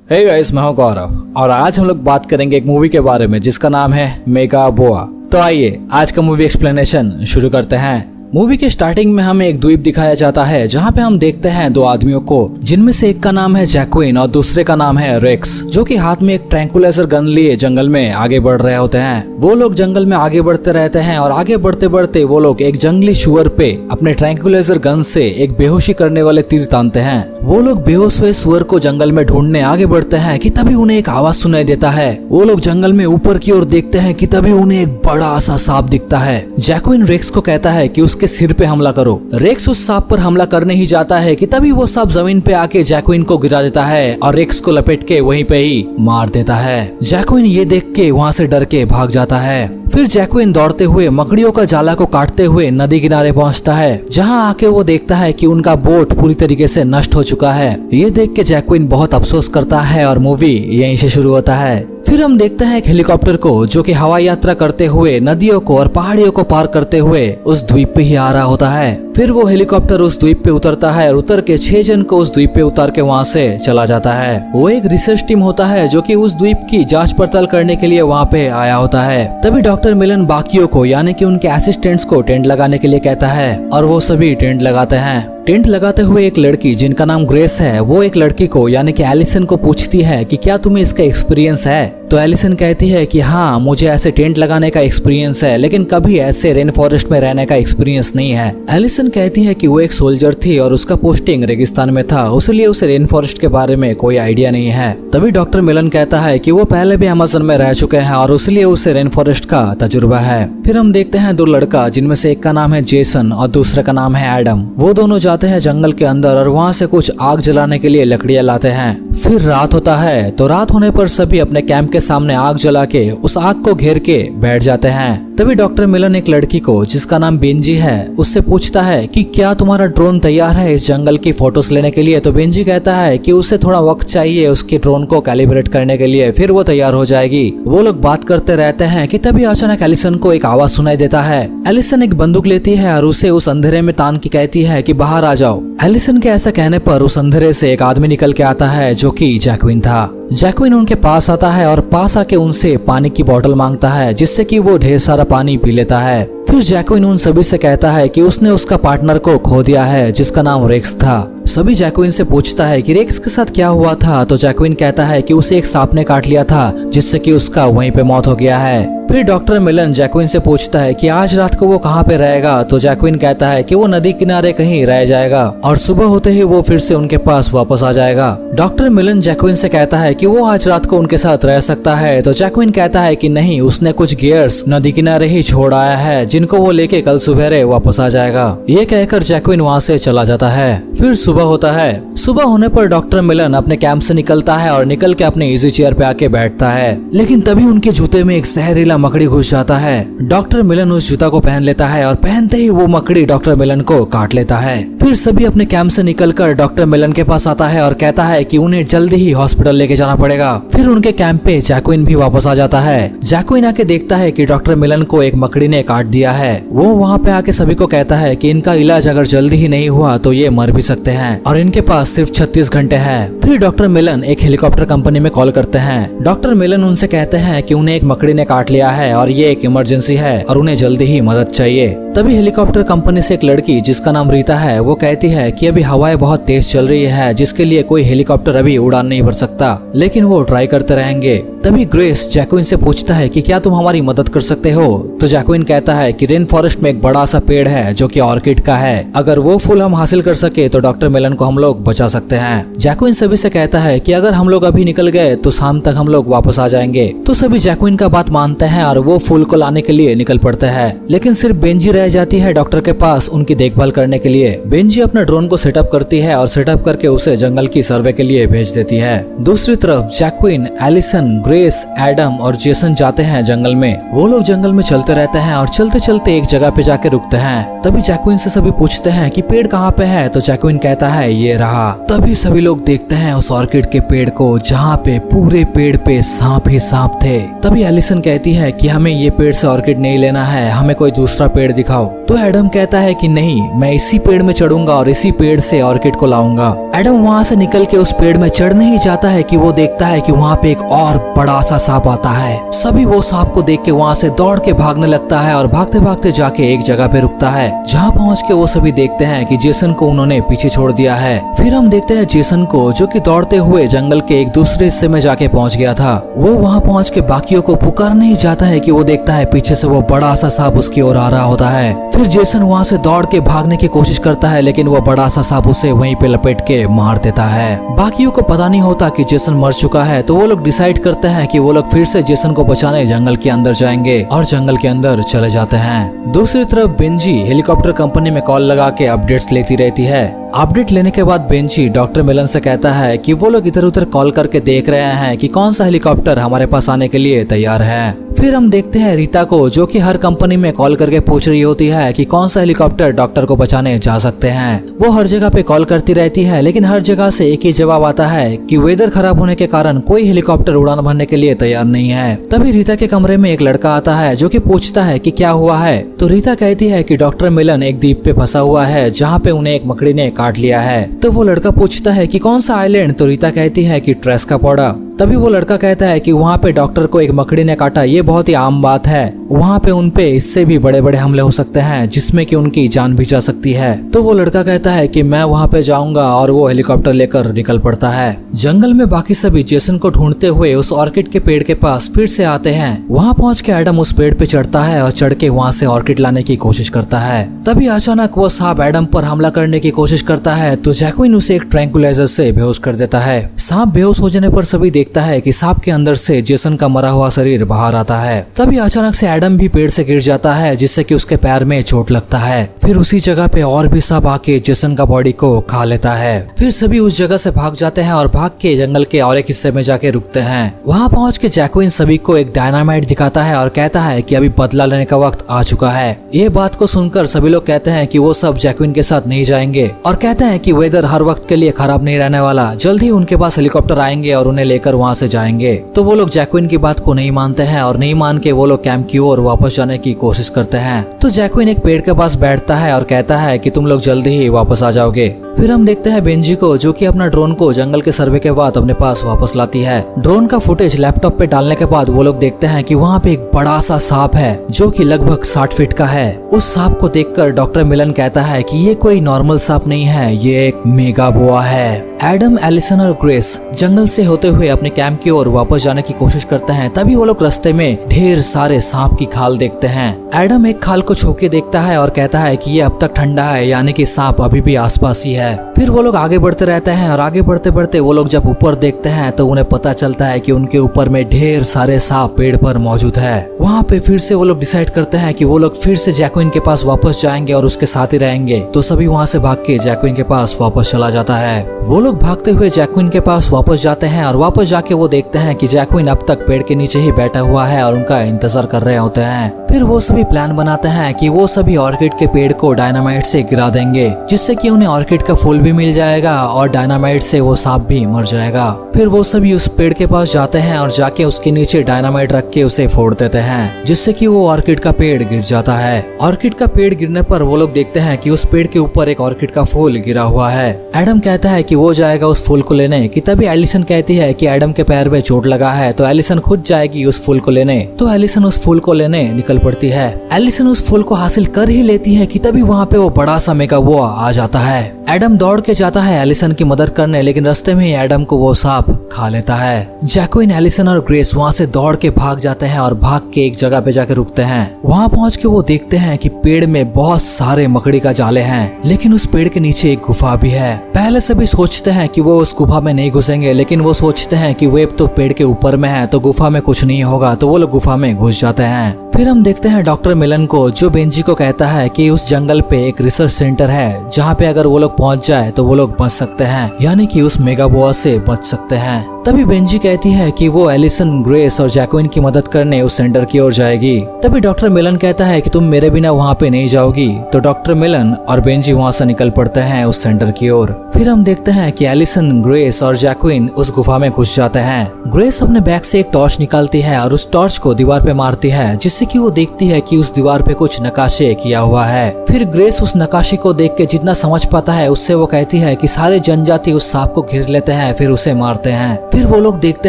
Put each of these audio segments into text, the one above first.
Hey guys, मैं हूं गौरव और आज हम लोग बात करेंगे एक मूवी के बारे में जिसका नाम है मेगा बोआ। तो आइए आज का मूवी एक्सप्लेनेशन शुरू करते हैं। मूवी के स्टार्टिंग में हमें एक द्वीप दिखाया जाता है जहां पे हम देखते हैं दो आदमियों को, जिनमें से एक का नाम है जैक्विन और दूसरे का नाम है रेक्स, जो कि हाथ में एक ट्रैंकुलाइजर गन लिए जंगल में आगे बढ़ रहे होते हैं। वो लोग जंगल में आगे बढ़ते रहते हैं और आगे बढ़ते बढ़ते वो लोग एक जंगली शुअर पे अपने ट्रैंकुलाइजर गन से एक बेहोशी करने वाले तीर तानते हैं। वो लोग बेहोश हुए शुअर को जंगल में ढूंढने आगे बढ़ते हैं कि तभी उन्हें एक आवाज सुनाई देता है। वो लोग जंगल में ऊपर की ओर देखते हैं कि तभी उन्हें एक बड़ा सा सांप दिखता है। जैक्विन रेक्स को कहता है कि उसके सिर पे हमला करो। रेक्स उस सांप पर हमला करने ही जाता है कि तभी वो सांप जमीन पे आके जैक्विन को गिरा देता है और रेक्स को लपेट के वहीं पे ही मार देता है। जैक्विन ये देख के वहाँ से डर के भाग जाता है। फिर जैक्विन दौड़ते हुए मकड़ियों का जाला को काटते हुए नदी किनारे पहुंचता है, जहां आके वो देखता है कि उनका बोट पूरी तरीके से नष्ट हो चुका है। ये देख के जैक्विन बहुत अफसोस करता है और मूवी यहीं से शुरू होता है। फिर हम देखते हैं एक हेलीकॉप्टर को जो कि हवाई यात्रा करते हुए नदियों को और पहाड़ियों को पार करते हुए उस द्वीप पे ही आ रहा होता है। फिर वो हेलीकॉप्टर उस द्वीप पे उतरता है और उतर के 6 जन को उस द्वीप पे उतार के वहाँ से चला जाता है। वो एक रिसर्च टीम होता है जो कि उस द्वीप की जांच पड़ताल करने के लिए वहाँ पे आया होता है। तभी डॉक्टर मिलन बाकियों को यानी कि उनके असिस्टेंट्स को टेंट लगाने के लिए कहता है और वो सभी टेंट लगाते हैं। टेंट लगाते हुए एक लड़की जिनका नाम ग्रेस है, वो एक लड़की को यानी कि एलिसन को पूछती है कि क्या तुम्हें इसका एक्सपीरियंस है। तो एलिसन कहती है कि हाँ, मुझे ऐसे टेंट लगाने का एक्सपीरियंस है, लेकिन कभी ऐसे रेन फॉरेस्ट में रहने का एक्सपीरियंस नहीं है। एलिसन कहती है कि वो एक सोल्जर थी और उसका पोस्टिंग रेगिस्तान में था, इसलिए उसे रेन फॉरेस्ट के बारे में कोई आइडिया नहीं है। तभी डॉक्टर मिलन कहता है कि वो पहले भी अमेज़न में रह चुके हैं और इसलिए उसे रेन फॉरेस्ट का तजुर्बा है। फिर हम देखते हैं दो लड़का जिनमें से एक का नाम है जेसन और दूसरे का नाम है एडम। वो दोनों जाते हैं जंगल के अंदर और वहाँ से कुछ आग जलाने के लिए लकड़ियाँ लाते हैं। फिर रात होता है, तो रात होने पर सभी अपने कैंप के सामने आग जला के उस आग को घेर के बैठ जाते हैं। तभी डॉक्टर मिलन एक लड़की को जिसका नाम बेंजी है उससे पूछता है कि क्या तुम्हारा ड्रोन तैयार है इस जंगल की फोटोज लेने के लिए। तो बेंजी कहता है कि उसे थोड़ा वक्त चाहिए उसके ड्रोन को कैलिब्रेट करने के लिए, फिर वो तैयार हो जाएगी। वो लोग बात करते रहते हैं कि तभी अचानक एलिसन को एक आवाज सुनाई देता है। एलिसन एक बंदूक लेती है और उसे उस अंधेरे में तान के कहती है कि बाहर आ जाओ। एलिसन के ऐसा कहने पर उस अंधेरे से एक आदमी निकल के आता है जो कि जैक्विन था। जैक्विन उनके पास आता है और पास आके उनसे पानी की बोतल मांगता है, जिससे कि वो ढेर सारा पानी पी लेता है। फिर जैक्विन उन सभी से कहता है कि उसने उसका पार्टनर को खो दिया है जिसका नाम रेक्स था। सभी जैक्विन से पूछता है कि रेक्स के साथ क्या हुआ था। तो जैक्विन कहता है कि उसे एक सांप ने काट लिया था, जिससे कि उसका वहीं पे मौत हो गया है। फिर डॉक्टर मिलन जैक्विन से पूछता है कि आज रात को वो कहाँ पे रहेगा। तो जैक्विन कहता है कि वो नदी किनारे कहीं रह जाएगा और सुबह होते ही वो फिर से उनके पास वापस आ जाएगा। डॉक्टर मिलन जैक्विन से कहता है कि वो आज रात को उनके साथ रह सकता है। तो जैक्विन कहता है कि नहीं, उसने कुछ गियर्स नदी किनारे ही छोड़ आया है जिनको वो लेके कल सुबह वापस आ जाएगा। ये कहकर जैक्विन वहाँ से चला जाता है। फिर सुबह होता है। सुबह होने पर डॉक्टर मिलन अपने कैंप से निकलता है और निकल के अपने इजी चेयर पे आके बैठता है, लेकिन तभी उनके जूते में एक जहरीला मकड़ी घुस जाता है। डॉक्टर मिलन उस जूता को पहन लेता है और पहनते ही वो मकड़ी डॉक्टर मिलन को काट लेता है। फिर सभी अपने कैंप से निकलकर डॉक्टर मिलन के पास आता है और कहता है कि उन्हें जल्दी ही हॉस्पिटल लेके जाना पड़ेगा। फिर उनके कैंप पे जैक्विन भी वापस आ जाता है। जैक्विन आके देखता है कि डॉक्टर मिलन को एक मकड़ी ने काट दिया है। वो वहाँ पे आके सभी को कहता है कि इनका इलाज अगर जल्दी ही नहीं हुआ तो ये मर भी सकते हैं और इनके पास सिर्फ 36 घंटे हैं। फिर डॉक्टर मिलन एक हेलीकॉप्टर कंपनी में कॉल करते हैं। डॉक्टर मिलन उनसे कहते हैं कि उन्हें एक मकड़ी ने काट लिया है और ये एक इमरजेंसी है और उन्हें जल्दी ही मदद चाहिए। तभी हेलीकॉप्टर कंपनी से एक लड़की जिसका नाम रीता है वो कहती है कि अभी हवाएं बहुत तेज चल रही है, जिसके लिए कोई हेलीकॉप्टर अभी उड़ान नहीं भर सकता, लेकिन वो ट्राई करते रहेंगे। तभी ग्रेस जैक्विन से पूछता है कि क्या तुम हमारी मदद कर सकते हो। तो जैक्विन कहता है कि रेन फॉरेस्ट में एक बड़ा सा पेड़ है जो कि ऑर्किड का है, अगर वो फूल हम हासिल कर सके तो डॉक्टर मिलन को हम लोग बचा सकते हैं। जैक्विन सभी से कहता है कि अगर हम लोग अभी निकल गए तो शाम तक हम लोग वापस आ जाएंगे। तो सभी जैक्विन का बात मानते हैं और वो फूल को लाने के लिए निकल पड़ते हैं, लेकिन सिर्फ बेंजी रह जाती है डॉक्टर के पास उनकी देखभाल करने के लिए। बेंजी अपना ड्रोन को सेटअप करती है और सेटअप करके उसे जंगल की सर्वे के लिए भेज देती है। दूसरी तरफ जैक्विन, एलिसन, ग्रेस, एडम और जेसन जाते हैं जंगल में। वो लोग जंगल में चलते रहते हैं और चलते चलते एक जगह पे जाके रुकते हैं। तभी जैक्विन से सभी पूछते हैं कि पेड़ कहाँ पे है, तो जैक्विन कहता है ये रहा। तभी सभी लोग देखते हैं उस ऑर्किड के पेड़ को जहाँ पे पूरे पेड़ पे सांप ही सांप थे। तभी एलिसन कहती है कि हमें ये पेड़ से ऑर्किड नहीं लेना है, हमें कोई दूसरा पेड़ दिखाओ। तो एडम कहता है कि नहीं, मैं इसी पेड़ में चढ़ूंगा और इसी पेड़ से ऑर्किड को लाऊंगा। एडम वहाँ से निकल के उस पेड़ में चढ़ने ही जाता है कि वो देखता है कि वहाँ पे एक और बड़ा सा सांप आता है। सभी वो सांप को देख के वहाँ से दौड़ के भागने लगता है और भागते भागते जाके एक जगह पे रुकता है, जहाँ पहुँच के वो सभी देखते हैं कि जेसन को उन्होंने पीछे छोड़ दिया है। फिर हम देखते हैं जेसन को, जो कि दौड़ते हुए जंगल के एक दूसरे हिस्से में जाके पहुँच गया था। वो वहाँ पहुँच के बाकियों को पुकारने ही जाता है कि वो देखता है पीछे से वो बड़ा सा सांप उसकी ओर आ रहा होता है। फिर जेसन वहाँ से दौड़ के भागने की कोशिश करता है, लेकिन वो बड़ा सा सांप उसे वहीं पे लपेट के मार देता है। बाकियों को पता नहीं होता कि जेसन मर चुका है, तो वो लोग डिसाइड करते हैं कि वो लोग फिर से जेसन को बचाने जंगल के अंदर जाएंगे और जंगल के अंदर चले जाते हैं। दूसरी तरफ बेंजी हेलीकॉप्टर कंपनी में कॉल लगा के अपडेट्स लेती रहती है। अपडेट लेने के बाद बेंजी डॉक्टर मिलन से कहता है कि वो लोग इधर उधर कॉल करके देख रहे हैं कि कौन सा हेलीकॉप्टर हमारे पास आने के लिए तैयार है। फिर हम देखते हैं रीता को, जो कि हर कंपनी में कॉल करके पूछ रही होती है कि कौन सा हेलीकॉप्टर डॉक्टर को बचाने जा सकते हैं। वो हर जगह पे कॉल करती रहती है, लेकिन हर जगह से एक ही जवाब आता है कि वेदर खराब होने के कारण कोई हेलीकॉप्टर उड़ान भरने के लिए तैयार नहीं है। तभी रीता के कमरे में एक लड़का आता है, जो कि पूछता है कि क्या हुआ है। तो रीता कहती है कि डॉक्टर मिलन एक द्वीप पे फंसा हुआ है, जहाँ पे उन्हें एक मकड़ी ने काट लिया है। तो वो लड़का पूछता है कि कौन सा आइलैंड, तो रीता कहती है कि ट्रेस्कापोडा। तभी वो लड़का कहता है कि वहाँ पे डॉक्टर को एक मकड़ी ने काटा, ये बहुत ही आम बात है, वहाँ पे उनपे इससे भी बड़े बड़े हमले हो सकते हैं जिसमें कि उनकी जान भी जा सकती है। तो वो लड़का कहता है कि मैं वहाँ पे जाऊंगा और वो हेलीकॉप्टर लेकर निकल पड़ता है। जंगल में बाकी सभी जेसन को ढूंढते हुए उस ऑर्किड के पेड़ के पास फिर से आते हैं। वहाँ पहुँच के एडम उस पेड़ पे चढ़ता है और चढ़ के वहाँ से ऑर्किड लाने की कोशिश करता है। तभी अचानक वो सांप एडम पर हमला करने की कोशिश करता है, तो जैक्विन उसे एक ट्रैंकुलाइजर से बेहोश कर देता है। सांप बेहोश हो जाने पर सभी देखता है कि सांप के अंदर से जेसन का मरा हुआ शरीर बाहर आता है। तभी अचानक से एडम भी पेड़ से गिर जाता है, जिससे कि उसके पैर में चोट लगता है। फिर उसी जगह पे और भी सांप आके जेसन का बॉडी को खा लेता है। फिर सभी उस जगह से भाग जाते हैं और भाग के जंगल के और एक हिस्से में जाके रुकते हैं। वहाँ पहुँच के जैक्विन सभी को एक डायनामाइट दिखाता है और कहता है कि अभी बदला लेने का वक्त आ चुका है। ये बात को सुनकर सभी लोग कहते हैं कि वो सब जैक्विन के साथ नहीं जाएंगे और कहते हैं कि वेदर हर वक्त के लिए खराब नहीं रहने वाला, जल्द ही उनके पास हेलीकॉप्टर आएंगे और उन्हें लेकर वहाँ से जाएंगे। तो वो लोग जैक्विन की बात को नहीं मानते हैं और नहीं मान के वो लोग कैंप की ओर वापस जाने की कोशिश करते हैं। तो जैक्विन एक पेड़ के पास बैठता है और कहता है कि तुम लोग जल्दी ही वापस आ जाओगे। फिर हम देखते हैं बेंजी को, जो कि अपना ड्रोन को जंगल के सर्वे के बाद अपने पास वापस लाती है। ड्रोन का फुटेज लैपटॉप पे डालने के बाद वो लोग देखते हैं कि वहाँ पे एक बड़ा सा सांप है, जो कि लगभग 60 फीट का है। उस सांप को देखकर डॉक्टर मिलन कहता है कि ये कोई नॉर्मल सांप नहीं है, ये एक मेगा बोआ है। एडम, एलिसन और ग्रेस जंगल से होते हुए अपने कैंप की ओर वापस जाने की कोशिश करते हैं। तभी वो लोग रास्ते में ढेर सारे सांप की खाल देखते हैं। एडम एक खाल को छू के देखता है और कहता है कि ये अब तक ठंडा है, यानी कि सांप अभी भी आसपास ही है। फिर वो लोग आगे बढ़ते रहते हैं और आगे बढ़ते बढ़ते वो लोग जब ऊपर देखते हैं तो उन्हें पता चलता है कि उनके ऊपर में ढेर सारे सांप पेड़ पर मौजूद है। वहाँ पे फिर से वो लोग डिसाइड करते हैं कि वो लोग फिर से जैक्विन के पास वापस जाएंगे और उसके साथ ही रहेंगे। तो सभी वहाँ से भाग के जैक्विन के पास वापस चला जाता है। वो लोग भागते हुए जैक्विन के पास वापस जाते हैं और वापस जाके वो देखते हैं कि जैक्विन अब तक पेड़ के नीचे ही बैठा हुआ है और उनका इंतजार कर रहे होते हैं। फिर वो सभी प्लान बनाते हैं कि वो सभी ऑर्किड के पेड़ को डायनामाइट से गिरा देंगे, जिससे कि उन्हें ऑर्किड का फूल भी मिल जाएगा और डायनामाइट से वो सांप भी मर जाएगा। फिर वो सभी उस पेड़ के पास जाते हैं और जाके उसके नीचे डायनामाइट रख के उसे फोड़ देते हैं, जिससे कि वो ऑर्किड का पेड़ गिर जाता है। ऑर्किड का पेड़ गिरने पर वो लोग देखते हैं कि उस पेड़ के ऊपर एक ऑर्किड का फूल गिरा हुआ है। एडम कहता है कि वो जाएगा उस फूल को लेने, कि तभी एलिसन कहती है कि एडम के पैर में चोट लगा है, तो एलिसन खुद जाएगी उस फूल को लेने। तो एलिसन उस फूल को लेने निकल पड़ती है। एलिसन उस फूल को हासिल कर ही लेती है कि तभी वहाँ पे वो बड़ा सा मेगा बोआ आ जाता है। एडम दौड़ के जाता है एलिसन की मदद करने, लेकिन रास्ते में ही एडम को वो सांप खा लेता है। जैक्विन, एलिसन और ग्रेस वहाँ से दौड़ के भाग जाते हैं और भाग के एक जगह पे जाकर रुकते हैं। वहाँ पहुँच के वो देखते हैं कि पेड़ में बहुत सारे मकड़ी का जाले हैं, लेकिन उस पेड़ के नीचे एक गुफा भी है। पहले सभी सोचते हैं कि वो उस गुफा में नहीं घुसेंगे, लेकिन वो सोचते हैं कि वेब तो पेड़ के ऊपर में है तो गुफा में कुछ नहीं होगा, तो वो लोग गुफा में घुस जाते हैं। फिर हम देखते हैं डॉक्टर मिलन को, जो बेंजी को कहता है कि उस जंगल पे एक रिसर्च सेंटर है, जहाँ पे अगर वो लोग पहुँच जाए तो वो लोग बच सकते हैं, यानी कि उस मेगा बोआ से बच सकते हैं। तभी बेंजी कहती है कि वो एलिसन, ग्रेस और जैक्विन की मदद करने उस सेंटर की ओर जाएगी। तभी डॉक्टर मिलन कहता है कि तुम मेरे बिना वहाँ पे नहीं जाओगी। तो डॉक्टर मिलन और बेंजी वहाँ से निकल पड़ते हैं उस सेंटर की ओर। फिर हम देखते हैं कि एलिसन, ग्रेस और जैक्विन उस गुफा में घुस जाते हैं। ग्रेस अपने बैग से एक टॉर्च निकालती है और उस टॉर्च को दीवार पे मारती है, जिससे कि वो देखती है कि उस दीवार पे कुछ नकाशे किया हुआ है। फिर ग्रेस उस नकाशी को देख के जितना समझ पाता है उससे वो कहती है कि सारे जनजाति उस सांप को घेर लेते हैं, फिर उसे मारते हैं। फिर वो लोग देखते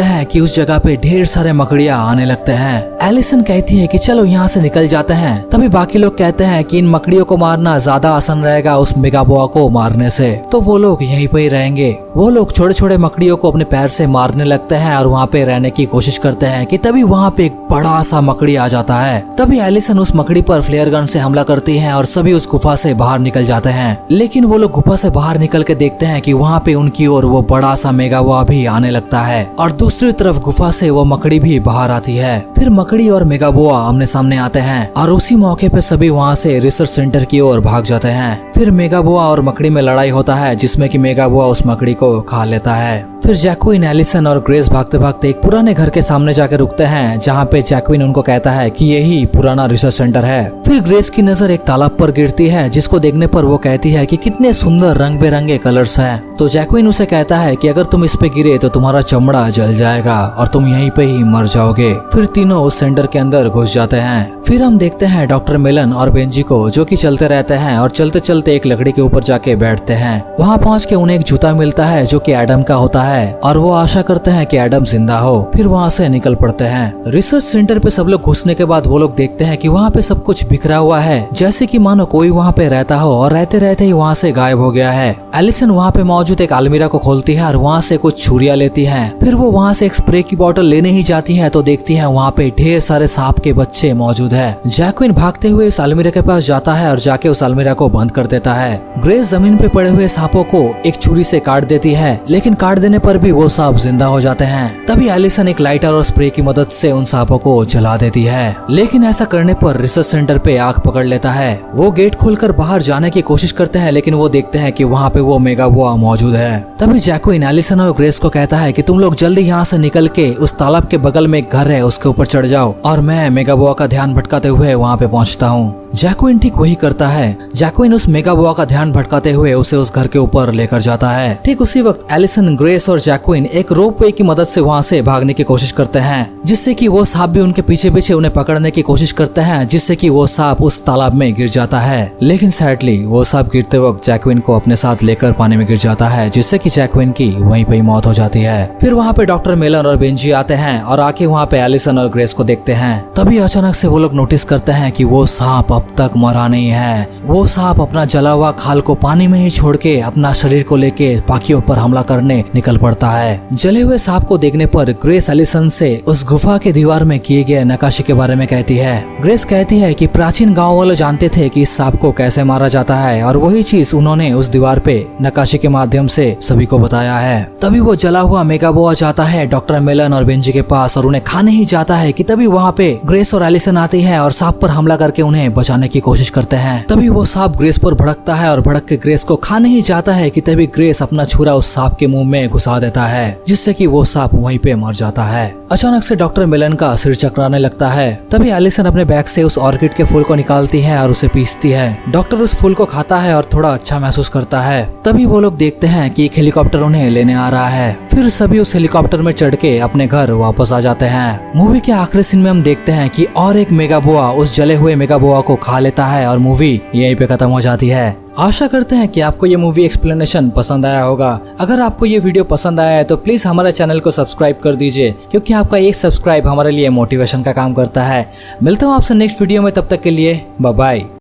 हैं कि उस जगह पे ढेर सारे मकड़ियाँ आने लगते हैं। एलिसन कहती है कि चलो यहाँ से निकल जाते हैं। तभी बाकी लोग कहते हैं कि इन मकड़ियों को मारना ज्यादा आसान रहेगा उस मेगाबोआ को मारने से, तो वो लोग यहीं पे ही रहेंगे। वो लोग छोटे छोटे मकड़ियों को अपने पैर से मारने लगते हैं और वहाँ पे रहने की कोशिश करते हैं कि तभी वहाँ पे एक बड़ा सा मकड़ी आ जाता है। तभी एलिसन उस मकड़ी पर फ्लेयर गन से हमला करती है और सभी उस गुफा से बाहर निकल जाते हैं। लेकिन वो लोग गुफा से बाहर निकल के देखते हैं कि वहाँ पे उनकी ओर वो बड़ा सा मेगाबोआ भी आने लगता है और दूसरी तरफ गुफा से वो मकड़ी भी बाहर आती है। फिर मकड़ी और मेगाबोआ आमने सामने आते हैं और उसी मौके पे सभी वहाँ से रिसर्च सेंटर की ओर भाग जाते हैं। फिर मेगाबोआ और मकड़ी में लड़ाई होता है, जिसमें कि मेगाबोआ उस मकड़ी को खा लेता है। फिर जैक्विन, एलिसन और ग्रेस भागते भागते एक पुराने घर के सामने जाकर रुकते हैं, जहाँ पे जैक्विन उनको कहता है कि यही पुराना रिसर्च सेंटर है। फिर ग्रेस की नजर एक तालाब पर गिरती है, जिसको देखने पर वो कहती है कि कितने सुंदर रंग बिरंगे कलर्स हैं। तो जैक्विन उसे कहता है कि अगर तुम इस पे गिरे तो तुम्हारा चमड़ा जल जाएगा और तुम यहीं पे ही मर जाओगे। फिर तीनों उस सेंटर के अंदर घुस जाते हैं। फिर हम देखते हैं डॉक्टर मिलन और बेंजी को, जो कि चलते रहते हैं और चलते चलते एक लकड़ी के ऊपर जाके बैठते हैं। वहाँ पहुँच के उन्हें एक जूता मिलता है जो कि एडम का होता है और वो आशा करते हैं कि एडम जिंदा हो। फिर वहाँ से निकल पड़ते हैं। रिसर्च सेंटर पे सब लोग घुसने के बाद वो लोग देखते हैं कि वहाँ पे सब कुछ बिखरा हुआ है, जैसे कि मानो कोई वहाँ पे रहता हो और रहते रहते ही वहाँ से गायब हो गया है। एलिसन वहाँ पे मौजूद एक अलमीरा को खोलती है और वहाँ से कुछ छुरियां लेती है। फिर वो वहाँ से एक स्प्रे की बोतल लेने ही जाती है तो देखती है वहाँ पे ढेर सारे सांप के बच्चे मौजूद है। जैक्विन भागते हुए इस अलमीरा के पास जाता है और जाके उस अलमीरा को बंद कर देता है। ग्रेस जमीन पे पड़े हुए सांपों को एक छुरी से काट देती है, लेकिन काट देने पर भी वो सांप जिंदा हो जाते हैं। तभी एलिसन एक लाइटर और स्प्रे की मदद से उन सांपों को जला देती है, लेकिन ऐसा करने पर रिसर्च सेंटर पे आग पकड़ लेता है। वो गेट खोलकर बाहर जाने की कोशिश करते हैं, लेकिन वो देखते हैं कि वहाँ पे वो मेगाबोआ मौजूद है। तभी जैक्विन, एलिसन और ग्रेस को कहता है कि तुम लोग जल्दी यहाँ से निकल के उस तालाब के बगल में एक घर है उसके ऊपर चढ़ जाओ और मैं मेगाबोआ का ध्यान भटकाते हुए वहाँ पे पहुँचता हूँ। जैक्विन ठीक वही करता है। जैक्विन उस मेगाबोआ का ध्यान भटकाते हुए उसे उस घर के ऊपर लेकर जाता है। ठीक उसी वक्त एलिसन, ग्रेस और जैक्विन एक रोप वे की मदद से वहाँ से भागने की कोशिश करते हैं, जिससे कि वो सांप भी उनके पीछे पीछे उन्हें पकड़ने की कोशिश करते हैं, जिससे कि वो सांप उस तालाब में गिर जाता है। लेकिन सैडली वो सांप गिरते वक्त जैक्विन को अपने साथ लेकर पानी में गिर जाता है, जिससे कि जैक्विन की वहीं पे मौत हो जाती है। फिर वहाँ पे डॉक्टर मिलन और बेंजी आते हैं और आके वहाँ पे एलिसन और ग्रेस को देखते हैं। तभी अचानक से वो लोग नोटिस करते हैं कि वो सांप अब तक मरा नहीं है। वो सांप अपना जला हुआ खाल को पानी में ही छोड़ के अपना शरीर को लेके बाकियों पर हमला करने निकल पड़ता है। जले हुए सांप को देखने पर ग्रेस एलिसन से उस गुफा के दीवार में किए गए नक्काशी के बारे में कहती है। ग्रेस कहती है कि प्राचीन गांव वाले जानते थे कि इस सांप को कैसे मारा जाता है और वही चीज उन्होंने उस दीवार पे नक्काशी के माध्यम से सभी को बताया है। तभी वो जला हुआ मेगाबोआ जाता है डॉक्टर मिलन और बेंजी के पास और उन्हें खाने ही जाता है कि तभी वहाँ पे ग्रेस और एलिसन आती है और सांप पर हमला करके उन्हें बचाने की कोशिश करते हैं। तभी वो सांप ग्रेस पर भड़कता है और भड़क के ग्रेस को खाने ही जाता है कि तभी ग्रेस अपना छुरा उस सांप के मुंह में घुसा देता है, जिससे कि वो सांप वहीं पे मर जाता है। अचानक से डॉक्टर मिलन का सिर चकराने लगता है। तभी एलिसन अपने बैग से उस ऑर्किड के फूल को निकालती है और उसे पीसती है। डॉक्टर उस फूल को खाता है और थोड़ा अच्छा महसूस करता है। तभी वो लोग देखते हैं कि एक हेलीकॉप्टर उन्हें लेने आ रहा है। फिर सभी उस हेलीकॉप्टर में चढ़ के अपने घर वापस आ जाते हैं। मूवी के आखिरी सीन में हम देखते हैं कि और एक मेगाबोआ उस जले हुए मेगाबोआ को खा लेता है और मूवी यहीं पे खत्म हो जाती है। आशा करते हैं कि आपको ये मूवी एक्सप्लेनेशन पसंद आया होगा। अगर आपको ये वीडियो पसंद आया है तो प्लीज हमारे चैनल को सब्सक्राइब कर दीजिए, क्योंकि आपका एक सब्सक्राइब हमारे लिए मोटिवेशन का काम करता है। मिलता हूँ आपसे नेक्स्ट वीडियो में, तब तक के लिए बाय बाय।